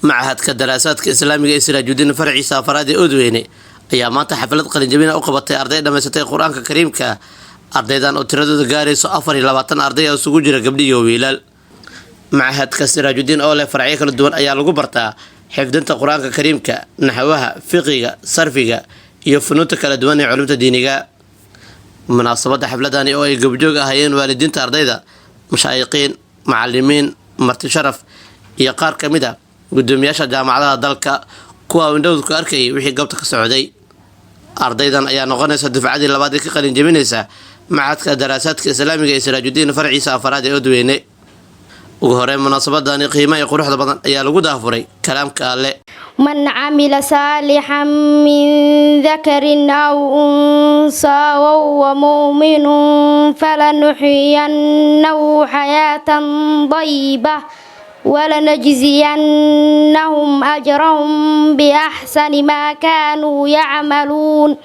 معهد دراسات إسلامية سراج فرعي سافرات أودويني ayaa maanta xaflad qalin jabin u qabatay arday dhameysatay Quraanka Kariimka ardaydan oo tiradoodu gaarayso 24 arday oo isugu jira gabdho iyo wiilal معهدka Siraajuddin oo leh faracyo kala duwan ayaa lagu bartaa xifdinta Quraanka Kariimka naxwaha fiqiga sarfiga iyo funuunta kala duwan ee culuumta diiniga munaasabada xafladani oo ay gabdhoog ahayeen waalidiinta ardayda mashaayiqiin macallimiin marti sharaf iyo qaar kamid ah gudoomiyaasha jaamacadaha dalka kuwa Windows ku arkay wixii goobta ka socday ardaydan ayaa noqonaysa dufcadii labaad ee ka qalin jabinaysa معهدka daraasaadka Islaamiga ee Siraajuddin farciisa afraad ee Odweyne ugu horey munaasabadani qiimo iyo quruxda badan ayaa lagu daafuray kalaamka alle من عمل صالحا من ذكر أو أنثى وهو مؤمن فلنحيينه حياة طيبة ولنجزينهم أجرهم بأحسن ما كانوا يعملون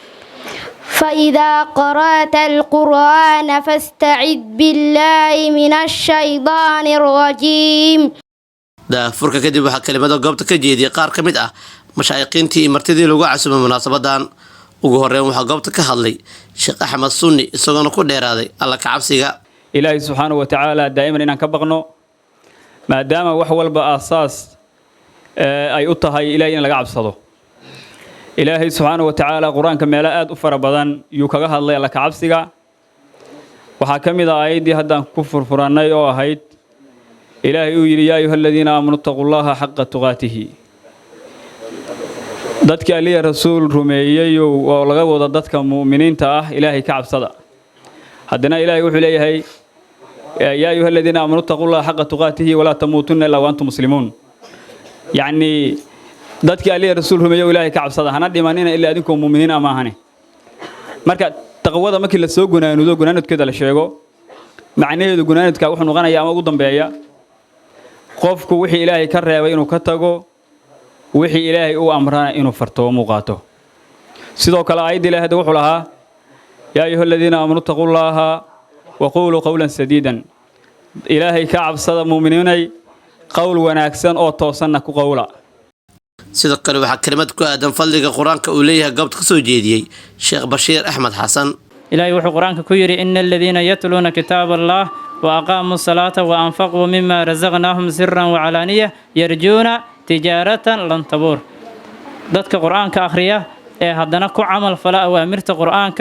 فإذا قرأت القرآن فاستعذ بالله من الشيطان الرجيم daafurka kadib waxa kelimada goobta ka jeediyay qaar kamid ah mashaayiqiintii martidii lagu casuumay munaasabadan ugu horeyn waxa goobta ka hadlay Sheekh Axmed Sunni isagoo ku dheeraaday alla ka cabsiga Ilaahay subhanahu wa ta'ala daa'iman inaan ka baqno maadaama wax walba aasaas ay u tahay Ilaahay in laga cabsado Ilaahay subhanahu wa ta'ala quraanka meel aad u fara badan yu kaga hadlay alla ka cabsiga waxa kamid ah aayadii haddaan ku furfuranay oo ahayd إلهي يا أيها الذين آمنوا اتقوا الله حق تقاته dadka aliya rasuul rumeeyay oo laga wada dadka muuminiinta ah Ilaahay ka cabsada hadana Ilaahay wuxuu leeyahay ya ayuha alladina amanu taqullaha haqqa tuqatihi wa la tamutunna illa wa antum muslimun yani dadka aliya rasuul rumeeyay Ilaahay ka cabsada hana dhimanina illa adinku muuminiin ama ahane marka taqwada markii la soo gunaanadkeeda la sheego macnaheedu gunaanadka wuxuu noqonayaa ama ugu dambeeya qofku wixii Ilaahay ka reebay inuu ka tago wixii Ilaahay uu amray inuu farto muuqato sidoo kale aayadii Ilaahay wuxuu lahaa ya ayyuhalladina aamanu taqullaha wa qulu qawlan sadiidan Ilaahay ka cabsada muuminiinay qawl wanaagsan oo toosanna ku qawla sidoo kale waxa kelimad ku aadan fadliga quraanka uu leeyahay goobta ka soo jeediyay Sheekh Bashiir Ahmed Xasan Ilaahay wuxuu quraanka ku yiri innal ladina yatluna kitaaballah وأقاموا الصلاة وأنفقوا مما رزقناهم سرا وعلانية يرجون تجارة لن تبور ذاتك قرآن كأخرية هدنا كو عمل فلا أوامرت قرآن ك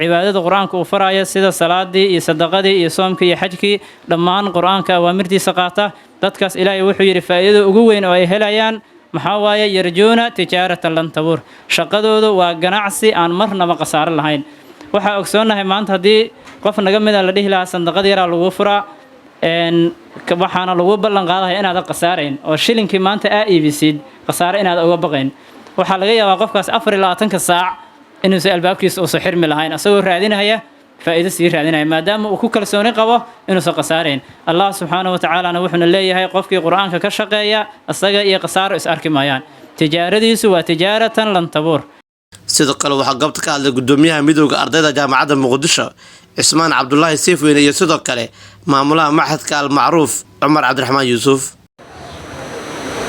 عبادة قرآن كوفرايا سيدا صلاة دي يصدق دي يصوم كي يحج لما أن قرآن كأوامرتي سقاطة ذاتك إلهي وحي رفايد وقوين ويهلايان محاوايا يرجون تجارة لن تبور شقدود وقناعسي عن مرنا مقصار اللهين waxa ogsoonahay maanta hadii qof naga mid ah la dhihi lahaa sanduuqad yar lagu furaa waxaana lagu ballan qaadayaa inaad qasaareen oo shilinkii maanta iibsid qasaare inaad uga baqeen waxa laga yaabaa qofkaas 24 saac inuu albaabkiisa u soo xirmi lahayn asagoo raadinaya faa'iido sii raadinaya maadaama uu ku kalsooni qabo inuu soo qasaareen Allah subhanahu wa ta'ala wuxuu leeyahay qofkii quraanka ka shaqeeya asaga iyo qasaaro is arki maayaan tijaaradiisu waa tijaaratan lan tabuur sidoo kale waxa goobta ka hadlay gudoomiyaha midowga ardayda jaamacadda Muqdisho Ismaan Cabdullaahi Siifweyn iyo sidoo kale maamulaha Maxadka Al-Macruuf Umar Cabdiraxmaan Yuusuf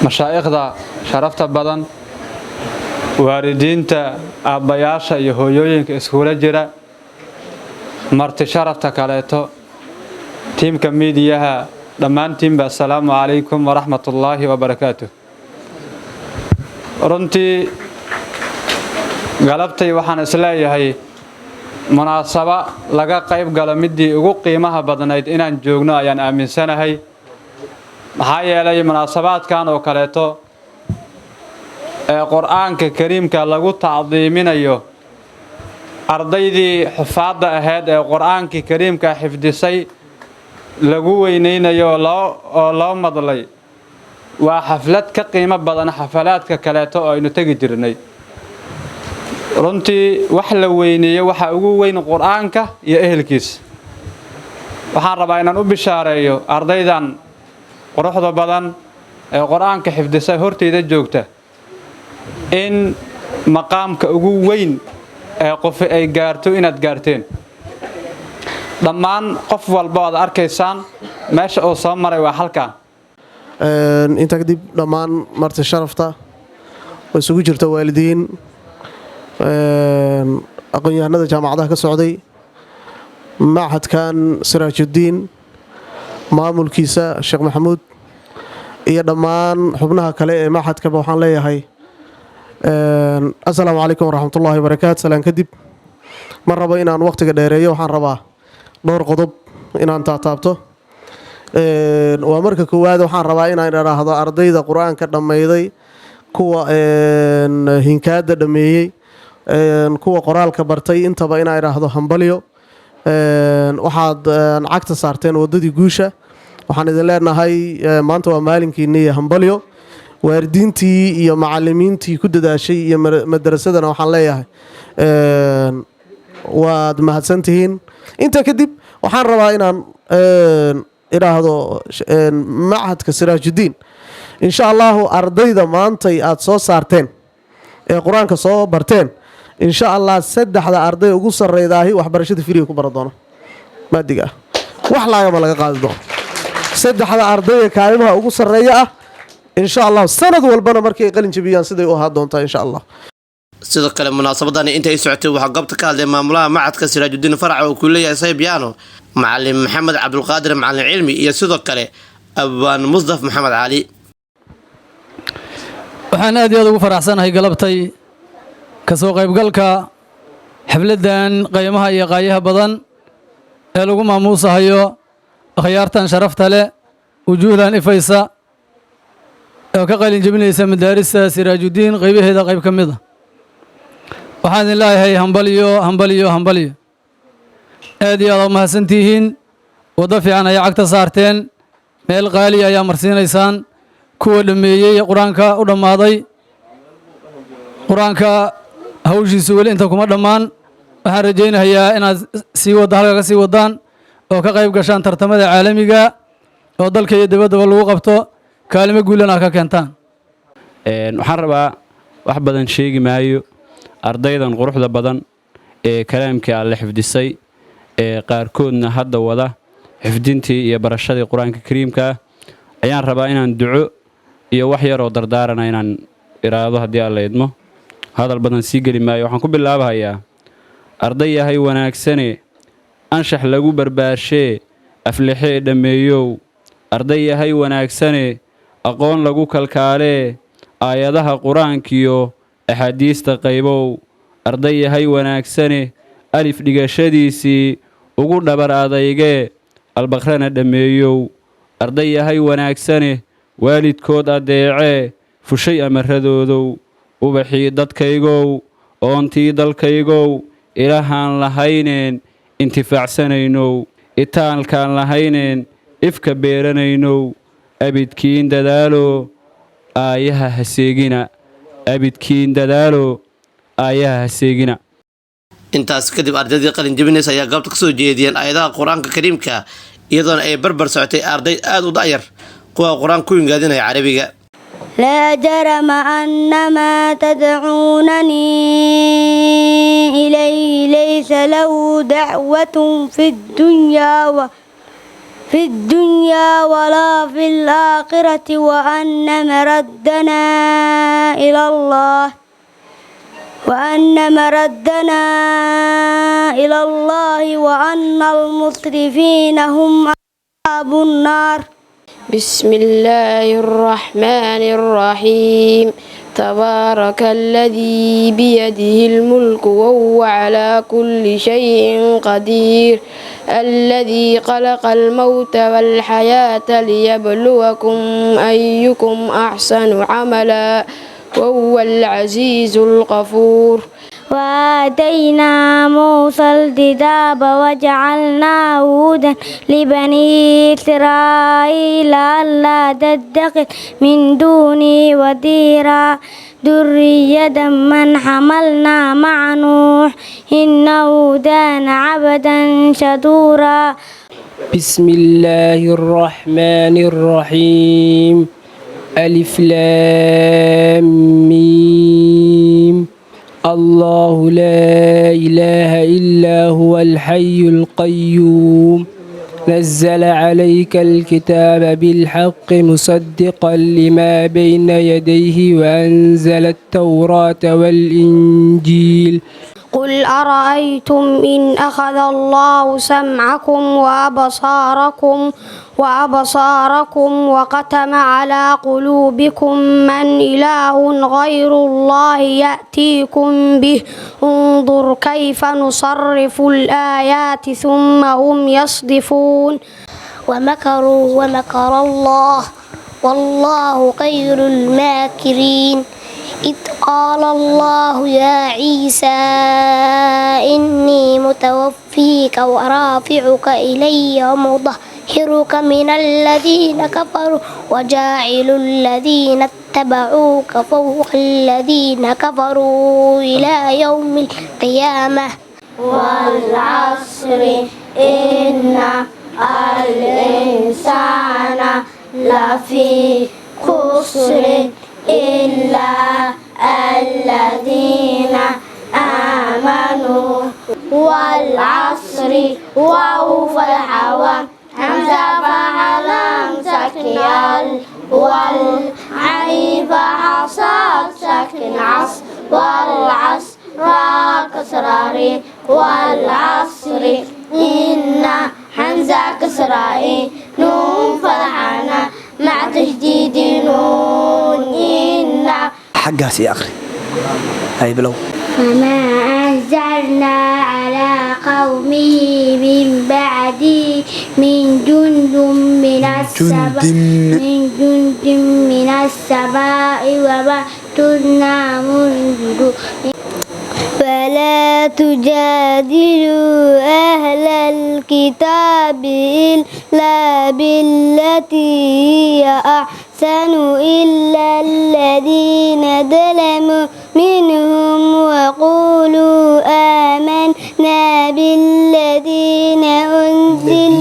mashaayikhda sharafta badan waalidiinta aabayaasha iyo hooyooyinka iskuula jira marti sharafta kaleeto tiimka miidiyaha dhammaantiinba assalaamu calaykum waraxmatullaahi wabarakaatuh runtii galabtay waxaan isleeyahay munaasaba laga qayb galo midii ugu qiimaha badnayd inaan joogno ayaan aaminsanahay maxaa yeelay munaasabaadkan oo kaleeto quraanka kariimka lagu tacdiiminayo ardaydii xufaadda ahayd ee quraanka kariimka xifdisay lagu weyneynayo loo madlay waa xaflad ka qiimo badan xafalaadka kaleeto oo aynu tagi jirnay runtii wax la weyneeyo waxa ugu weyn quraanka iyo ehelkiisa waxaan rabaa inaan u bishaareeyo ardaydan quruxda badan ee quraanka xifdisay horteeda joogta in maqaamka ugu weyn ee qof ay gaarto inaad gaarteen dhammaan qof walba aad arkaysaan meesha oo soo maray waa halkan inta kadib dhammaan marti sharafta oo isugu jirta waalidiin aqoon-yahanada jaamacadaha ka socday machadkan siraajudiin maamulkiisa sheekh maxamuud iyo dhammaan xubnaha kale ee machadkaba waxaan leeyahay assalaamu calaykum waraxmatullaahi wabarakaatu. salaan kadib ma rabo inaan waqtiga dheereeyo, waxaan rabaa dhowr qodob inaan taataabto. waa marka koowaad waxaan rabaa inaan idhaahdo ardayda qur-aanka dhammayday, kuwa hinkaada dhammeeyey, kuwa qoraalka bartay, intaba inaan idhaahdo hambalyo. waxaad cagta saarteen waddadii guusha. waxaan idin leenahay maanta waa maalinkiinii hambalyo. waalidiintii iyo macalimiintii ku dadaashay iyo madarasadana waxaan leeyahay waad mahadsantihiin. intaa kadib waxaan rabaa inaan idhaahdo machadka siraajudiin insha allahu ardayda maantay aad soo saarteen ee qur-aanka soo barteen insha allah 3 arday ugu sarreydaahi waxbarashada firiga ku baran doono maadiga wax laagama laga qaadi doono. 3 ardayda kaalimaha ugu sarreeya ah insha allah sanad walbana markay qalin jabiyaan siday u ahaa doontaa insha allah. sidoo kale munaasabadani intay socotay waxaa goobta ka hadlay maamulaha machadka siraajudiin faraca oo ku leeyahay saybiyaano macalin maxamed cabdulqaadir macalin cilmi iyo sidoo kale abaan musdaf maxamed cali. waxaan aad iyo aad ugu faraxsanahay galabtay ka soo qaybgalka xafladan qiimaha iyo qaayaha badan ee lagu maamuusahayo akhyaartan sharafta leh wujuuhdan ifaysa oo ka qalin jabinaysa madaarista siraajudiin qaybaheeda qayb ka mid ah. waxaan idin leeyahay hambalyo hambalyo hambalyo. aad iyo aad u mahadsantihiin. waddo fiican ayaa cagta saarteen, meel qaali ayaa marsiinaysaan. kuwa dhammeeyey qur-aanka u dhammaaday, qur-aanka hawshiisu weli inta kuma dhammaan. waxaan rajaynayaa inaad sii wadda halka ka sii waddaan oo ka qayb gashaan tartamada caalamiga oo dalka iyo dibaddaba lagu qabto, kaalimo guulana ka keentaan. waxaan rabaa wax badan sheegi maayo. ardaydan quruxda badan ee kalaamkii alle xifdisay ee qaarkoodna hadda wada xifdintii iyo barashadii qur-aanka kariimka ayaan rabaa inaan duco iyo wax yar oo dardaarana inaan iraado haddii alla idmo. hadal badan sii geli maayo. waxaan ku bilaabahayaa arday yahay wanaagsane anshax lagu barbaashee aflixee dhammeeyow. arday yahay wanaagsane aqoon lagu kalkaalee aayadaha qur-aankiyo axaadiista qaybow. arday yahay wanaagsane alif dhigashadiisii ugu dhabar adaygee albaqrana dhammeeyow. arday yahay wanaagsane waalidkood addeecee fushay amaradoodow. ubaxii dadkaygow oontii dalkaygow ilaahaan lahayneen intifaacsanaynow. itaalkaan lahayneen ifka beeranaynow. abidkiin dadaalo aayaha haseegina. abidkiin dadaalo aayaha haseegina. intaas kadib ardaydii qalin jabinaysa ayaa goobta ka soo jeediyeen aayadaha qur-aanka kariimka iyadoona ay barbar socotay arday aad u da'yar kuwa qur-aanka ku ingaadinaya carabiga. لا جرم أن ما تدعونني إليه ليس له دعوة في الدنيا ولا في الآخرة وأن مردنا إلى الله وأن المسرفين هم أصحاب النار. بسم الله الرحمن الرحيم. تبارك الذي بيده الملك وهو على كل شيء قدير. الذي خلق الموت والحياة ليبلوكم أيكم أحسن عملا وهو العزيز الغفور. وآتينا موسى الكتاب وجعلناه هدى لبني إسرائيل ألا تتخذ من دوني وزيرا ذرية من حملنا مع نوح إنه كان عبدا شكورا. بسم الله الرحمن الرحيم. ألف لام ميم. الله لا إله إلا هو الحي القيوم نزل عليك الكتاب بالحق مصدقا لما بين يديه وأنزل التوراة والإنجيل قل أرأيتم إن أخذ الله سمعكم وأبصاركم وختم على قلوبكم من إله غير الله يأتيكم به انظر كيف نصرف الآيات ثم هم يصدفون ومكروا ومكر الله والله خير الماكرين إذ قال الله يا عيسى إني متوفيك ورافعك إلي ومطهرك من الذين كفروا وجاعل الذين اتبعوك فوق الذين كفروا إلى يوم القيامة والعصر إن الإنسان لفي خسر إلا الذين آمنوا والعصر وهو الحوام همزة فعلام سكن والعين فحصاد سكن عصر والعصر كسراري والعصر إن همزة كسرائي نون فرحنا مع تجديد نون إن حقاس يا أخي هاي بلو فما أنزلنا على قومه من بعدي من جند من السماء وما كنا منذرين فلا تجادلوا أهل الكتاب إلا بالتي هي أحسن إلا الذين ظلموا منهم وقولوا آمنا بالذين أنزل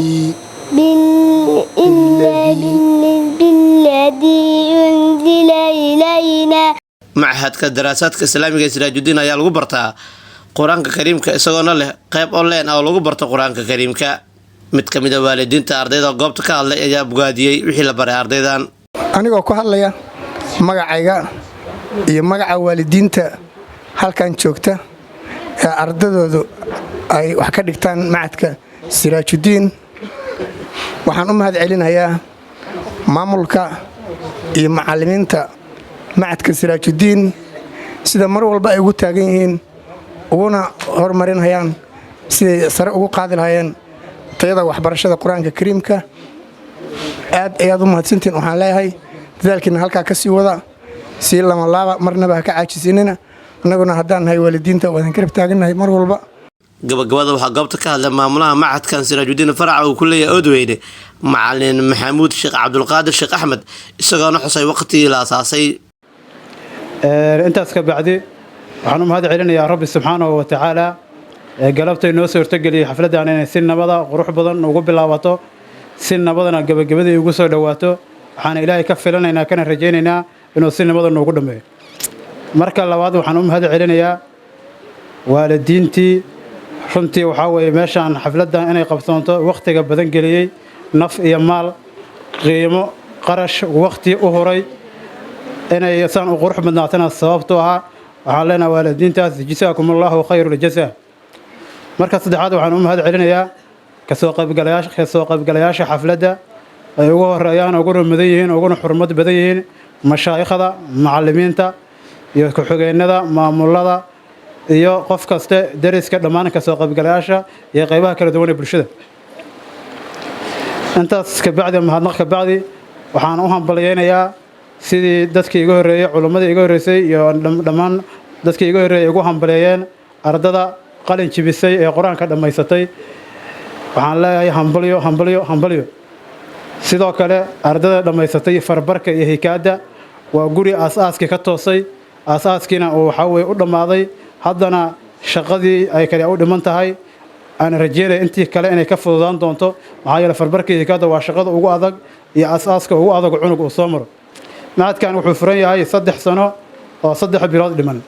إلينا. معهدka daraasaadka islaamiga Siraajudiin ayaa lagu bartaa Quraanka Kariimka isagoona leh qayb online oo lagu barto Quraanka Kariimka. Mid ka mid ah waalidiinta ardayda goobta ka hadlay ayaa bogaadiyay wixii la baray ardaydan. Anigoo ku hadlaya magacayga iyo magaca waalidiinta halkan joogta ee ardadoodu ay wax ka dhigtaan macadka Siraajudiin, waxaan u mahad celinayaa maamulka iyo macallimiinta macadka Siraajudiin sida mar walba ay ugu taagan yihiin uguna horumarinayaan siday sare ugu qaadi lahaayeen tayada waxbarashada Quraanka Kariimka. aad ayaad u mahadsantiin. waxaan leeyahay dadaalkiina halkaa ka sii wada si lama laaba marnaba ha ka caajisinina. annaguna haddaan nahay waalidiinta waan garab taaganahay mar walba. gabagabada waxaa goobta ka hadlay maamulaha macadkan Siraajudiin faraca uu ku leeyahay Oodweyne macallin Maxamuud Sheekh Cabdulqaadir Sheekh Axmed isagoona xusay waqtigii la aasaasay. intaas ka bacdi waxaan u mahad celinayaa Rabbi subxaanahu wa ta'aala galabtay noo soo hortageliyay xafladan inay si nabada qurux badan ugu bilaabato si nabadana gabagabadii ugu soo dhawaato. waxaan Ilaahay ka filanaynaa kana rajaynaynaa inuu si nabada noogu dhameeyo. marka labaad waxaan u mahad celinayaa waalidiintii runtii waxa weeye meeshan xafladan inay qabsoonto waqtiga badan geliyay naf iyo maal qiimo qarash waqti u horay inay san u qurux badnaatana sababtoo ah waxaan leenahay waalidiintaas jazaakumullahu khayrul jazaa. marka saddexaad waxaan u mahad celinayaa ka soo qaybgalayaasha xafladda ay ugu horeeyaan ugu mudan yihiin uguna xurmad badan yihiin mashaayikhda macallimiinta iyo ku-xigeenada maamulada iyo qof kasta dariska dhammaan ka soo qaybgalayaasha iyo qaybaha kala duwan ee bulshada. intaas ka bacdi mahadnaq ka bacdi waxaan u hambalyeeynaa sidii dadkii iga horeeyay culimadii iga horeysay iyo dhammaan dadkii iga horeeyay ugu hambalyeeyeen ardada qalin jibisay ee Quraanka dhameysatay. waxaan leeyahay hambalyo. sidoo kale ardada dhameysatay farbarka iyo hikaada waa guri aasaaskii ka toosay aasaaskiina oo waxa weey u dhamaaday haddana shaqadii ay kale u dhiman tahay. aan rajeynay intii kale inay ka fududaan doonto maxaa yeelay farbarka hikaada waa shaqada ugu adag iyo aasaaska ugu adag cunug uu soo maro. macadkan wuxuu furan yahay 3 sano oo 3 bilood dhiman.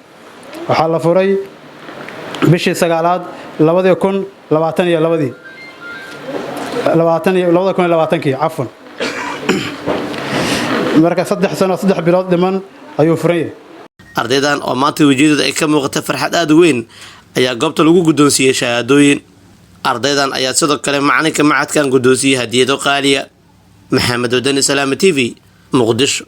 waxaa la furay bishii 9aad 2022 2020 عفوا marka 3 sano 3 bilood dhiman ayuu furan yahay ardaydan oo maanta wajiyada ay ka muuqata farxad aad u weyn ayaa goobta lagu guddoonsiiyay shahaadooyin ardaydan ayaa sidoo kale macalinka macadkan guddoonsiiyay hadiyado qaaliya maxamed wadani salaama TV muqdisho